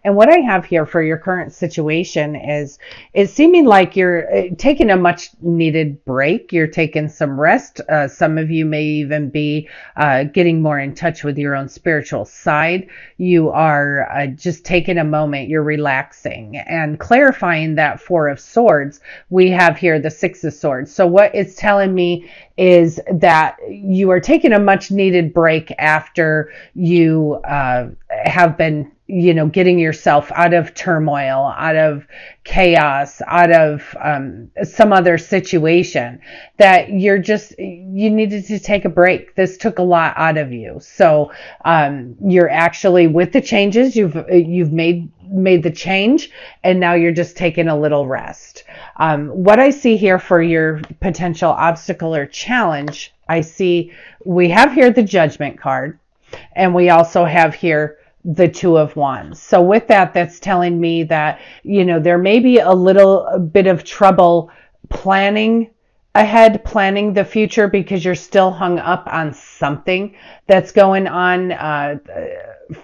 And what I have here for your current situation is it's seeming like you're taking a much needed break. You're taking some rest. Some of you may even be getting more in touch with your own spiritual side. You are just taking a moment. You're relaxing and clarifying that Four of Swords. We have here the Six of Swords. So what it's telling me is that you are taking a much needed break after you have been, getting yourself out of turmoil, out of chaos, out of some other situation, that you needed to take a break. This took a lot out of you. So you're actually, with the changes, you've made the change, and now you're just taking a little rest. What I see here for your potential obstacle or challenge, we have here the Judgment card, and we also have here the Two of Wands. So with that, that's telling me that, there may be a little bit of trouble planning ahead, planning the future, because you're still hung up on something that's going on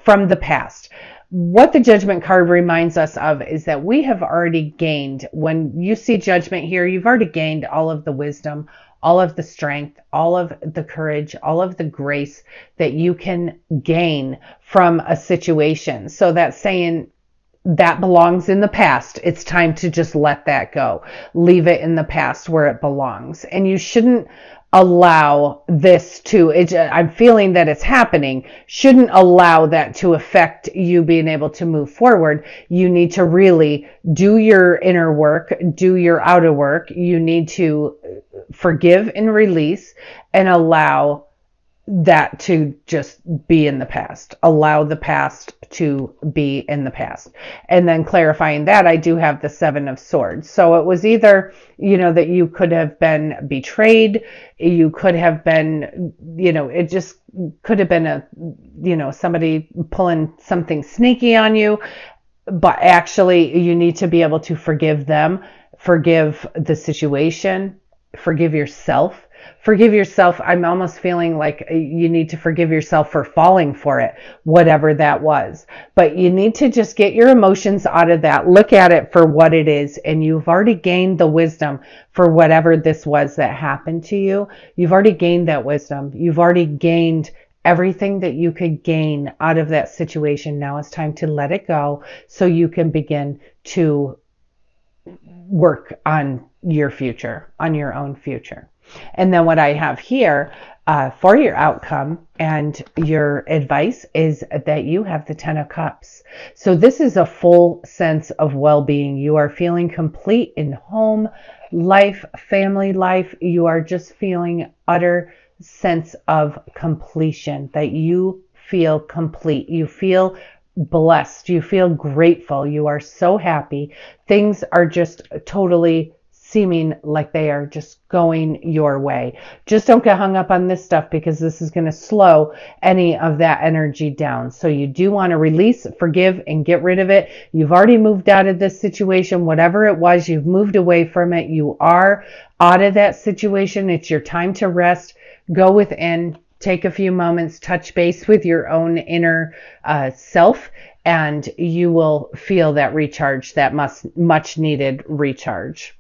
from the past. What the Judgment card reminds us of is that we have already gained, when you see Judgment here, you've already gained all of the wisdom, all of the strength, all of the courage, all of the grace that you can gain from a situation. So that's saying that belongs in the past. It's time to just let that go. Leave it in the past where it belongs. And you shouldn't allow this I'm feeling that it's happening, shouldn't allow that to affect you being able to move forward. You need to really do your inner work, do your outer work. You need to forgive and release and allow that to just be in the past. Allow the past to be in the past. And then clarifying that, I do have the Seven of Swords. So it was either, that you could have been betrayed. You could have been, it just could have been somebody pulling something sneaky on you. But actually, you need to be able to forgive them, forgive the situation, forgive yourself. Forgive yourself. I'm almost feeling like you need to forgive yourself for falling for it, whatever that was. But you need to just get your emotions out of that. Look at it for what it is. And you've already gained the wisdom for whatever this was that happened to you. You've already gained that wisdom. You've already gained everything that you could gain out of that situation. Now it's time to let it go so you can begin to work on your future, on your own future. And then what I have here for your outcome and your advice is that you have the Ten of Cups. So this is a full sense of well-being. You are feeling complete in home life, family life. You are just feeling utter sense of completion, that you feel complete. You feel blessed. You feel grateful. You are so happy. Things are just totally seeming like they are just going your way. Just don't get hung up on this stuff, because this is going to slow any of that energy down. So you do want to release, forgive, and get rid of it. You've already moved out of this situation. Whatever it was, you've moved away from it. You are out of that situation. It's your time to rest. Go within, take a few moments, touch base with your own inner self, and you will feel that recharge, that much needed recharge.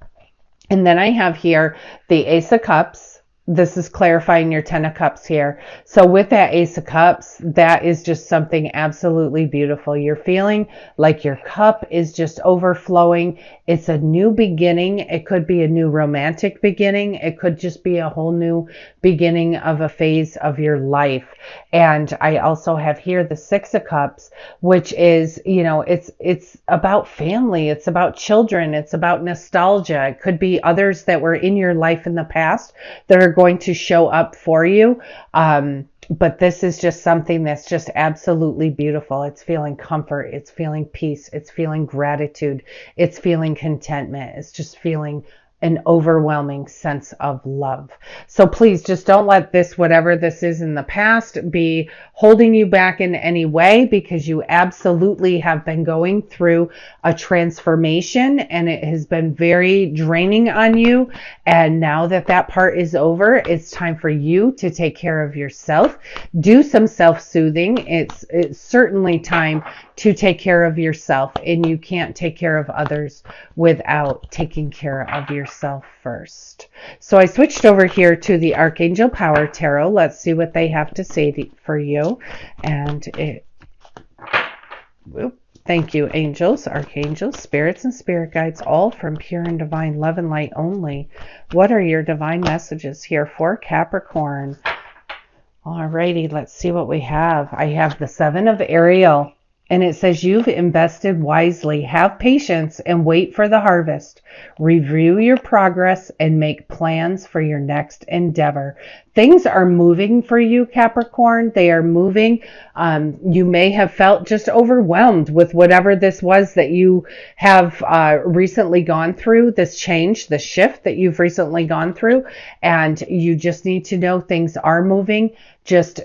And then I have here the Ace of Cups. This is clarifying your Ten of Cups here. So with that Ace of Cups, that is just something absolutely beautiful. You're feeling like your cup is just overflowing. It's a new beginning. It could be a new romantic beginning. It could just be a whole new beginning of a phase of your life. And I also have here the Six of Cups, which is, it's about family. It's about children. It's about nostalgia. It could be others that were in your life in the past that are going to show up for you. But this is just something that's just absolutely beautiful. It's feeling comfort. It's feeling peace. It's feeling gratitude. It's feeling contentment. It's just feeling an overwhelming sense of love. So please just don't let this, whatever this is in the past, be holding you back in any way, because you absolutely have been going through a transformation and it has been very draining on you. And now that that part is over, it's time for you to take care of yourself. Do some self-soothing. It's certainly time to take care of yourself, and you can't take care of others without taking care of yourself first. So I switched over here to the Archangel Power Tarot. Let's see what they have to say for you. And thank you, angels, archangels, spirits, and spirit guides, all from pure and divine love and light only. What are your divine messages here for Capricorn? Alrighty, let's see what we have. I have the Seven of Ariel, and it says, you've invested wisely. Have patience and wait for the harvest. Review your progress and make plans for your next endeavor. Things are moving for you, Capricorn. They are moving. You may have felt just overwhelmed with whatever this was that you have recently gone through, this change, the shift that you've recently gone through. And you just need to know things are moving. Just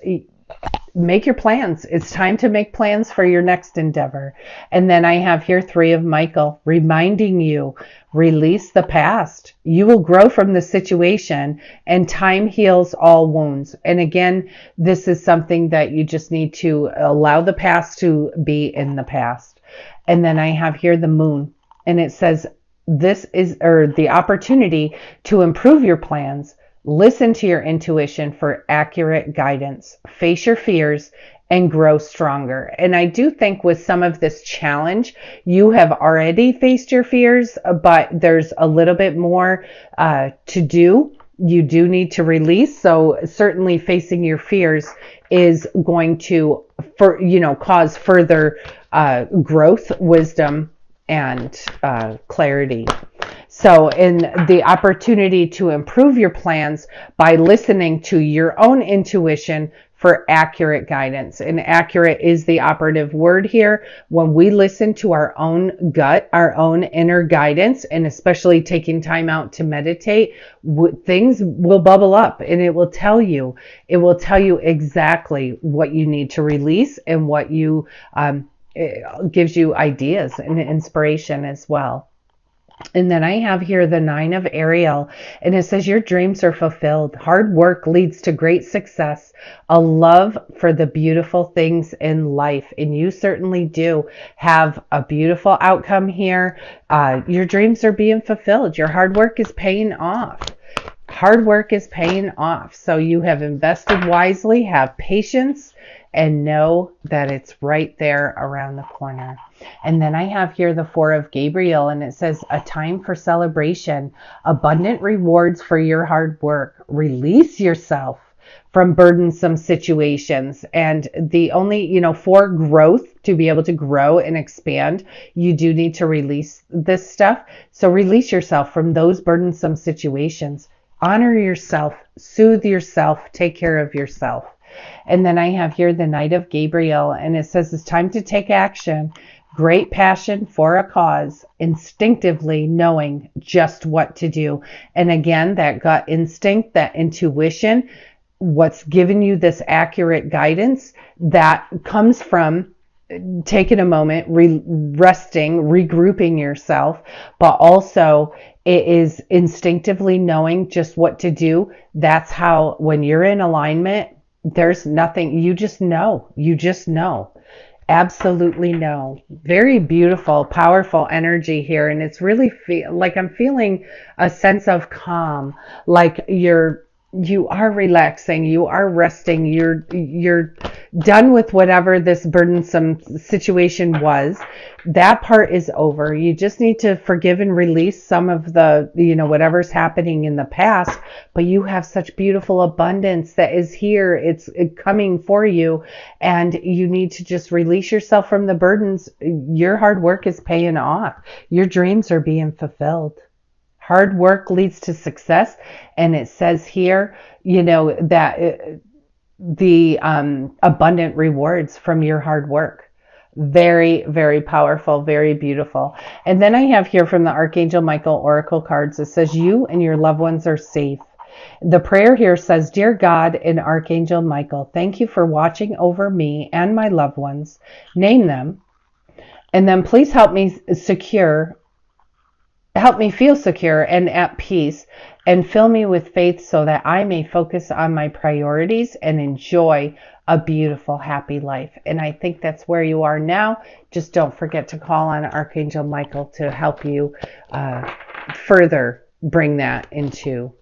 make your plans. It's time to make plans for your next endeavor. And then I have here Three of Michael, reminding you, release the past. You will grow from the situation, and time heals all wounds. And again, this is something that you just need to allow the past to be in the past. And then I have here the Moon, and it says, this is the opportunity to improve your plans. Listen to your intuition for accurate guidance. Face your fears and grow stronger. And I do think with some of this challenge, you have already faced your fears, but there's a little bit more to do. You do need to release. So certainly facing your fears is going to, cause further growth, wisdom, and clarity. So in the opportunity to improve your plans by listening to your own intuition for accurate guidance. And accurate is the operative word here. When we listen to our own gut, our own inner guidance, and especially taking time out to meditate, things will bubble up, and it will tell you exactly what you need to release, and what you it gives you ideas and inspiration as well. And then I have here the Nine of Ariel, and it says your dreams are fulfilled. Hard work leads to great success, a love for the beautiful things in life. And you certainly do have a beautiful outcome here. Your dreams are being fulfilled. Your hard work is paying off. Hard work is paying off. So you have invested wisely, have patience, and know that it's right there around the corner. And then I have here the Four of Gabriel, and it says a time for celebration, abundant rewards for your hard work. Release yourself from burdensome situations. And the only, for growth, to be able to grow and expand, you do need to release this stuff. So release yourself from those burdensome situations. Honor yourself, soothe yourself, take care of yourself. And then I have here the Knight of Gabriel, and it says it's time to take action. Great passion for a cause, instinctively knowing just what to do. And again, that gut instinct, that intuition, what's given you this accurate guidance, that comes from taking a moment, resting, regrouping yourself, but also it is instinctively knowing just what to do. That's how, when you're in alignment, there's nothing, you just know, absolutely know. Very beautiful, powerful energy here. And it's really like I'm feeling a sense of calm, like you are relaxing, you are resting, you're done with whatever this burdensome situation was. That part is over. You just need to forgive and release some of the, whatever's happening in the past, but you have such beautiful abundance that is here. It's coming for you, and you need to just release yourself from the burdens. Your hard work is paying off. Your dreams are being fulfilled. Hard work leads to success. And it says here, that the abundant rewards from your hard work. Very, very powerful, very beautiful. And then I have here from the Archangel Michael Oracle cards, it says you and your loved ones are safe. The prayer here says, Dear God and Archangel Michael, thank you for watching over me and my loved ones. Name them. And then please help me feel secure and at peace, and fill me with faith so that I may focus on my priorities and enjoy a beautiful, happy life. And I think that's where you are now. Just don't forget to call on Archangel Michael to help you further bring that into.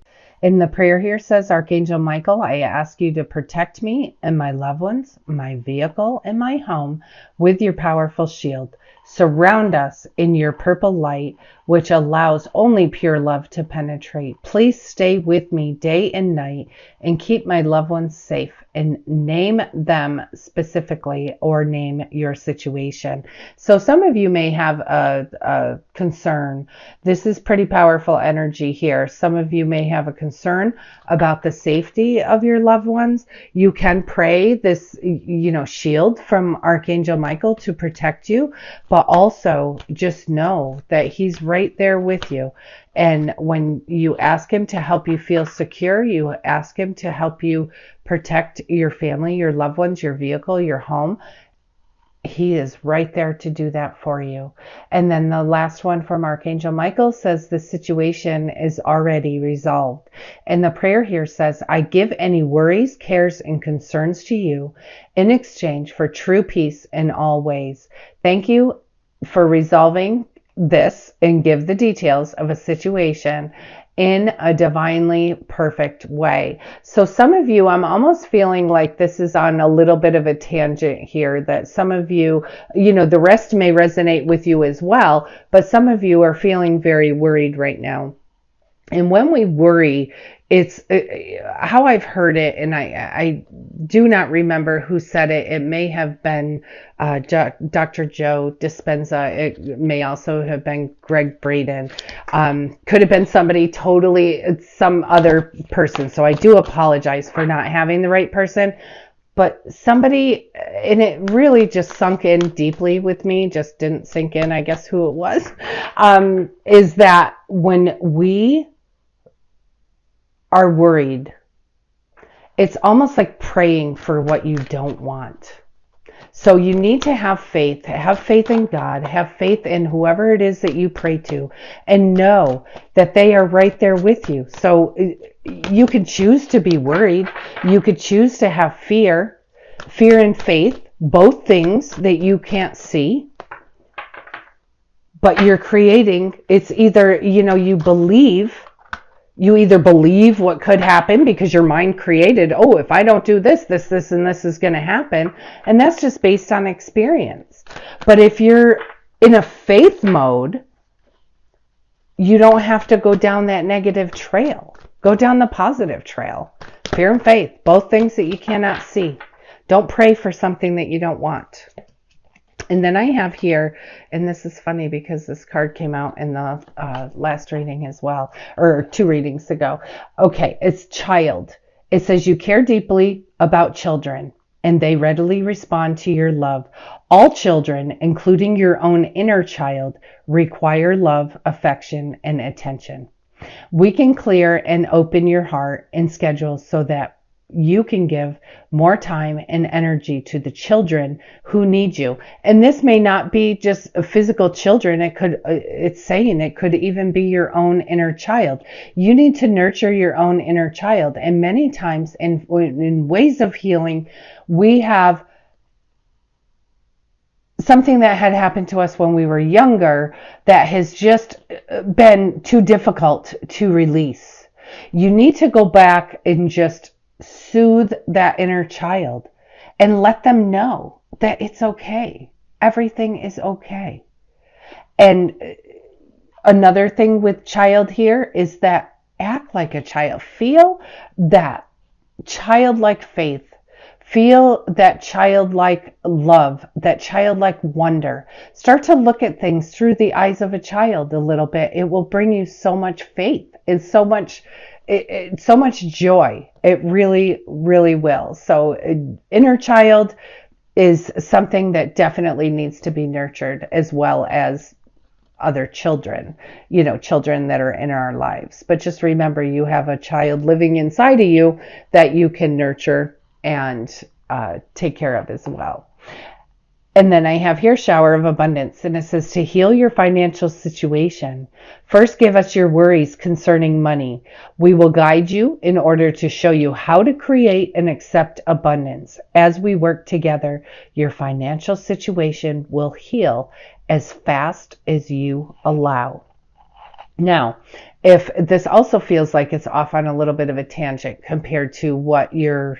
And the prayer here says, Archangel Michael, I ask you to protect me and my loved ones, my vehicle, and my home with your powerful shield. Surround us in your purple light, which allows only pure love to penetrate. Please stay with me day and night and keep my loved ones safe, and name them specifically or name your situation. So some of you may have a concern. This is pretty powerful energy here. Some of you may have a concern about the safety of your loved ones. You can pray this, shield from Archangel Michael to protect you, but also just know that he's right there with you. And when you ask him to help you feel secure, you ask him to help you protect your family, your loved ones, your vehicle, your home, he is right there to do that for you. And then the last one from Archangel Michael says the situation is already resolved. And the prayer here says, I give any worries, cares, and concerns to you in exchange for true peace in all ways. Thank you for resolving this and give the details of a situation in a divinely perfect way. So some of you, I'm almost feeling like this is on a little bit of a tangent here, that some of you, the rest may resonate with you as well, but some of you are feeling very worried right now. And when we worry, it's how I've heard it, and I do not remember who said it. It may have been Dr. Joe Dispenza. It may also have been Greg Braden. Could have been somebody totally, some other person. So I do apologize for not having the right person. But somebody, and it really just sunk in deeply with me, just didn't sink in, I guess, who it was, is that when we are worried, it's almost like praying for what you don't want. So you need to have faith in God, have faith in whoever it is that you pray to, and know that they are right there with you. So you could choose to be worried. You could choose to have fear and faith, both things that you can't see. But you're creating, it's either, you either believe what could happen because your mind created, oh, if I don't do this, and this is going to happen. And that's just based on experience. But if you're in a faith mode, you don't have to go down that negative trail. Go down the positive trail. Fear and faith, both things that you cannot see. Don't pray for something that you don't want. And then I have here, and this is funny because this card came out in the last reading as well, or 2 readings ago. Okay, it's child. It says you care deeply about children, and they readily respond to your love. All children, including your own inner child, require love, affection, and attention. We can clear and open your heart and schedule so that you can give more time and energy to the children who need you. And this may not be just physical children. It could even be your own inner child. You need to nurture your own inner child. And many times in ways of healing, we have something that had happened to us when we were younger that has just been too difficult to release. You need to go back and just soothe that inner child and let them know that it's okay. Everything is okay. And another thing with child here is that act like a child. Feel that childlike faith. Feel that childlike love, that childlike wonder. Start to look at things through the eyes of a child a little bit. It will bring you so much faith and so much joy. It really, really will. So inner child is something that definitely needs to be nurtured, as well as other children, children that are in our lives. But just remember, you have a child living inside of you that you can nurture and take care of as well. And then I have here shower of abundance, and it says to heal your financial situation. First, give us your worries concerning money. We will guide you in order to show you how to create and accept abundance. As we work together, your financial situation will heal as fast as you allow. Now, if this also feels like it's off on a little bit of a tangent compared to what you're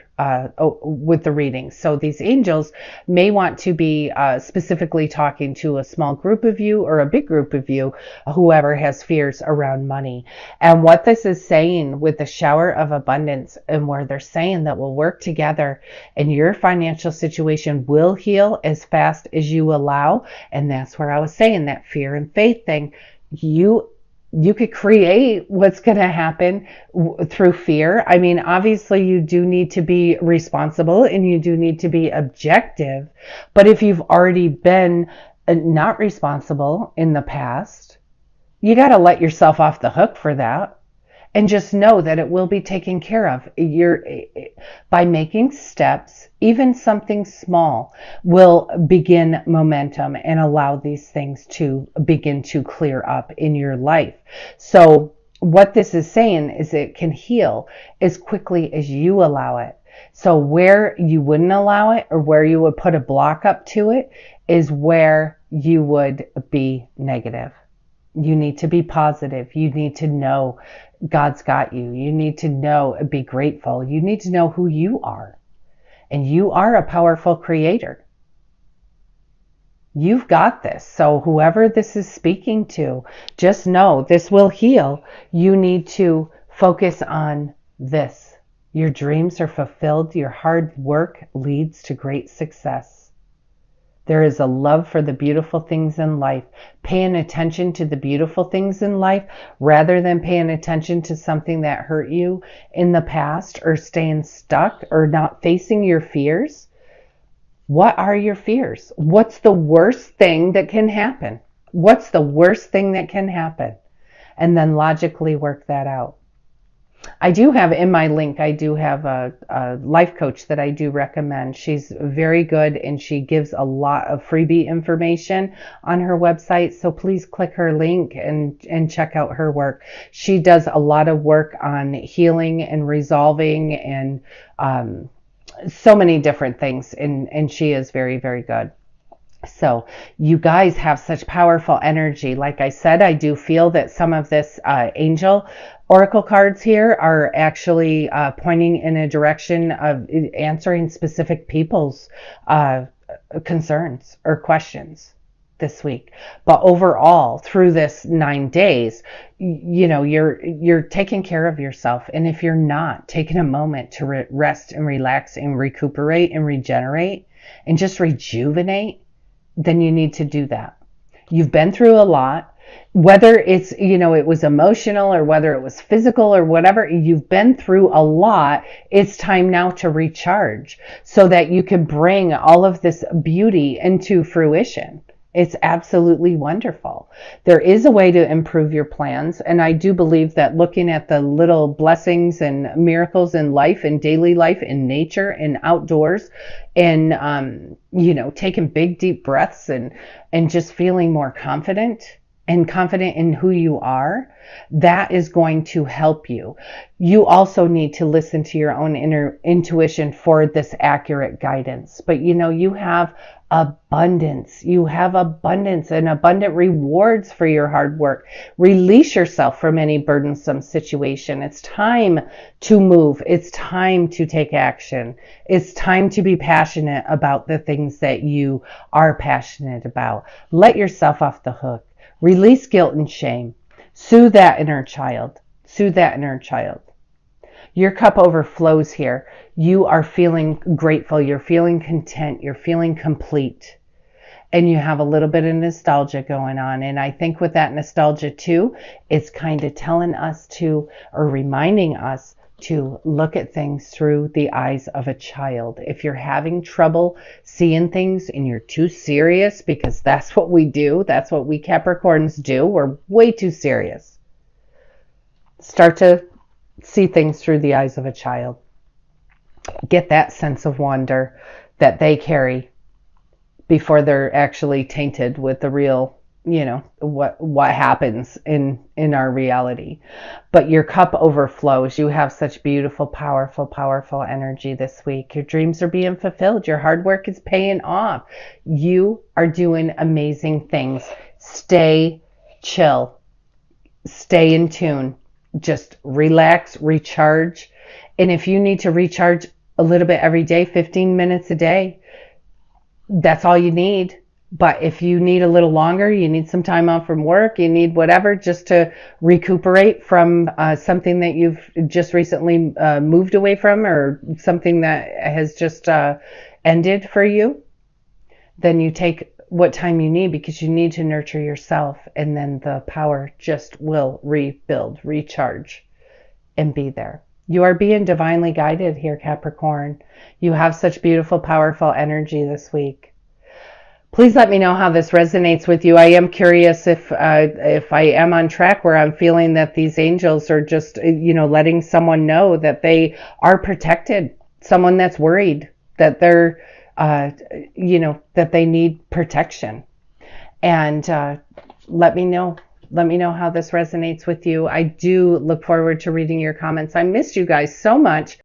with the reading. So these angels may want to be specifically talking to a small group of you or a big group of you, whoever has fears around money. And what this is saying with the shower of abundance, and where they're saying that we'll work together and your financial situation will heal as fast as you allow. And that's where I was saying that fear and faith thing. You could create what's going to happen through fear. I mean, obviously you do need to be responsible and you do need to be objective. But if you've already been not responsible in the past, you got to let yourself off the hook for that. And just know that it will be taken care of. By making steps, even something small, will begin momentum and allow these things to begin to clear up in your life. So what this is saying is it can heal as quickly as you allow it. So where you wouldn't allow it, or where you would put a block up to it, is where you would be negative. You need to be positive. You need to know God's got you. You need to know, be grateful. You need to know who you are. And you are a powerful creator. You've got this. So whoever this is speaking to, just know this will heal. You need to focus on this. Your dreams are fulfilled. Your hard work leads to great success. There is a love for the beautiful things in life. Paying attention to the beautiful things in life rather than paying attention to something that hurt you in the past, or staying stuck, or not facing your fears. What are your fears? What's the worst thing that can happen? What's the worst thing that can happen? And then logically work that out. I do have in my link, I do have a life coach that I do recommend. She's very good and she gives a lot of freebie information on her website. So please click her link and check out her work. She does a lot of work on healing and resolving and so many different things. And she is very, very good. So you guys have such powerful energy. Like I said, I do feel that some of this angel oracle cards here are actually pointing in a direction of answering specific people's concerns or questions this week. But overall, through this 9 days, you know, you're taking care of yourself. And if you're not taking a moment to rest and relax and recuperate and regenerate and just rejuvenate, then you need to do that. You've been through a lot, whether it's, you know, it was emotional or whether it was physical or whatever, you've been through a lot. It's time now to recharge so that you can bring all of this beauty into fruition. It's absolutely wonderful. There is a way to improve your plans. And I do believe that looking at the little blessings and miracles in life, in daily life, in nature, and outdoors, and, you know, taking big, deep breaths and just feeling more confident in who you are, that is going to help you. You also need to listen to your own inner intuition for this accurate guidance. But you know, you have abundance. You have abundance and abundant rewards for your hard work. Release yourself from any burdensome situation. It's time to move. It's time to take action. It's time to be passionate about the things that you are passionate about. Let yourself off the hook. Release guilt and shame. Soothe that inner child. Soothe that inner child. Your cup overflows here. You are feeling grateful. You're feeling content. You're feeling complete. And you have a little bit of nostalgia going on. And I think with that nostalgia too, it's kind of telling us to, or reminding us to look at things through the eyes of a child. If you're having trouble seeing things and you're too serious, because that's what we do, that's what we Capricorns do, we're way too serious. Start to see things through the eyes of a child. Get that sense of wonder that they carry. before they're actually tainted with the real, what happens in our reality. But your cup overflows. You have such beautiful, powerful energy this week. Your dreams are being fulfilled. Your hard work is paying off. You are doing amazing things. Stay chill. Stay in tune. Just relax, recharge. And if you need to recharge a little bit every day, 15 minutes a day, that's all you need. But if you need a little longer, you need some time off from work, you need whatever just to recuperate from something that you've just recently moved away from, or something that has just ended for you, then you take what time you need, because you need to nurture yourself, and then the power just will rebuild, recharge, and be there. You are being divinely guided here, Capricorn. You have such beautiful, powerful energy this week. Please let me know how this resonates with you. I am curious if I am on track, where I'm feeling that these angels are just, letting someone know that they are protected. Someone that's worried that they're, that they need protection. And let me know. Let me know how this resonates with you. I do look forward to reading your comments. I missed you guys so much.